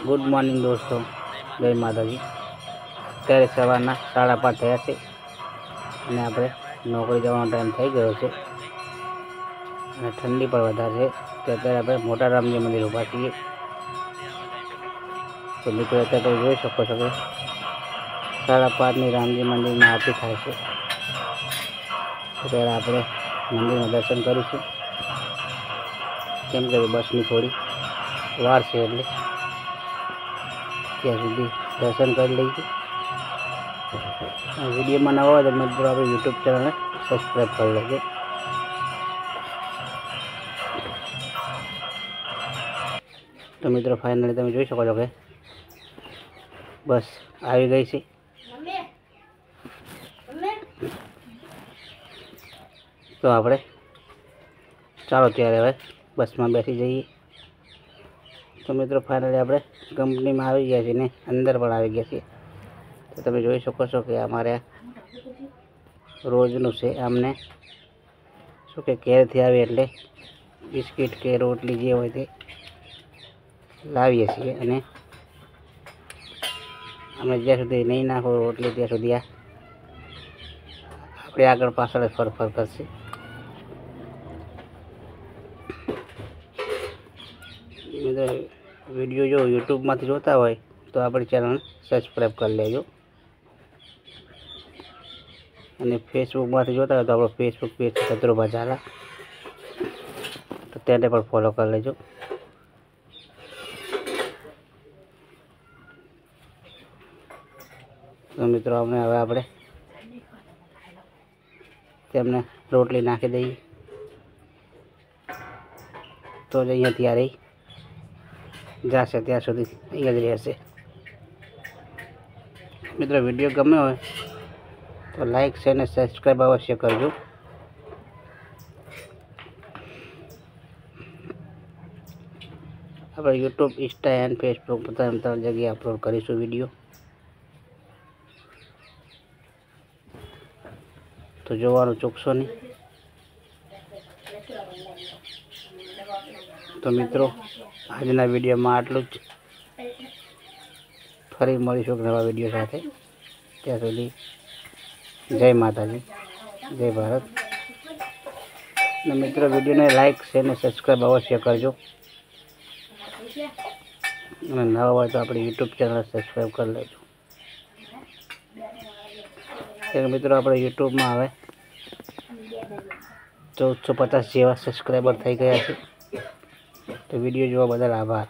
Good morning દોસ્તો, જય માતાજી। અત્યારે સવારના 5:30 થયા છે અને આપણે નોકરી જવાનો ટાઈમ થઈ ગયો છે અને ઠંડી પણ વધારે છે। અત્યારે આપણે મોટા રામજી મંદિર ઊભા છીએ। તો મિત્રો અત્યારે તમે જોઈ શકો છો કે 5:30ની રામજી મંદિરમાં આરતી થાય છે। અત્યારે આપણે મંદિરમાં દર્શન કરીશું, કેમ કે બસની થોડી વાર છે એટલે ત્યાં સુધી દર્શન કરી લઈએ। વિડીયોમાં નવા હોય તો મિત્રો આપણે યુટ્યુબ ચેનલને સબસ્ક્રાઈબ કરી લેજો। તો મિત્રો ફાઇનલી તમે જોઈ શકો છો કે બસ આવી ગઈ છે। તો આપણે ચાલો ત્યારે હવે બસમાં બેસી જઈએ। તો મિત્રો ફાઇનલી આપણે કંપનીમાં આવી ગયા છીએ ને અંદર પણ આવી ગયા છીએ। તો તમે જોઈ શકો છો કે અમારે રોજનું છે। અમને શું કે ઘેરથી આવે એટલે બિસ્કિટ કે રોટલી જે હોય તે લાવીએ છીએ અને અમે જ્યાં સુધી નહીં નાખો રોટલી ત્યાં સુધી આપણે આગળ પાછળ ફરફર કરશે। વિડીયો જો યુટ્યુબમાંથી જોતા હોય તો આપણી ચેનલ સબસ્ક્રાઈબ કરી લેજો અને ફેસબુકમાંથી જોતા હોય તો આપણો ફેસબુક પેજ કચરોબા ઝાલા, તો તેને પણ ફોલો કરી લેજો। તો મિત્રો હવે આપણે તેમને રોટલી નાખી દઈએ તો જ અહીંયા ત્યારે જશે, ત્યાં સુધી અહીંયા જ રહેશે। મિત્રો વિડીયો ગમ્યો હોય તો લાઈક શેર અને સબસ્ક્રાઈબ અવશ્ય કરજો। આપણે યુટ્યુબ, ઇન્સ્ટા એન્ડ ફેસબુક ત્રણ જગ્યાએ અપલોડ કરીશું વિડીયો, તો જોવાનું ચૂકશો નહીં। તો મિત્રો આજના વિડીયોમાં આટલું જ। ફરી મળીશું નવા વિડીયો સાથે, ત્યાં સુધી જય માતાજી, જય ભારત। અને મિત્રો વિડીયોને લાઈક શેર અને સબસ્ક્રાઈબ અવશ્ય કરજો અને નવા હોય તો આપણી યુટ્યુબ ચેનલ સબસ્ક્રાઈબ કરી લેજો। મિત્રો આપણે યુટ્યુબમાં હવે 1450 જેવા સબસ્ક્રાઈબર થઈ ગયા છે। તો વિડીયો જોવા બદલ આભાર।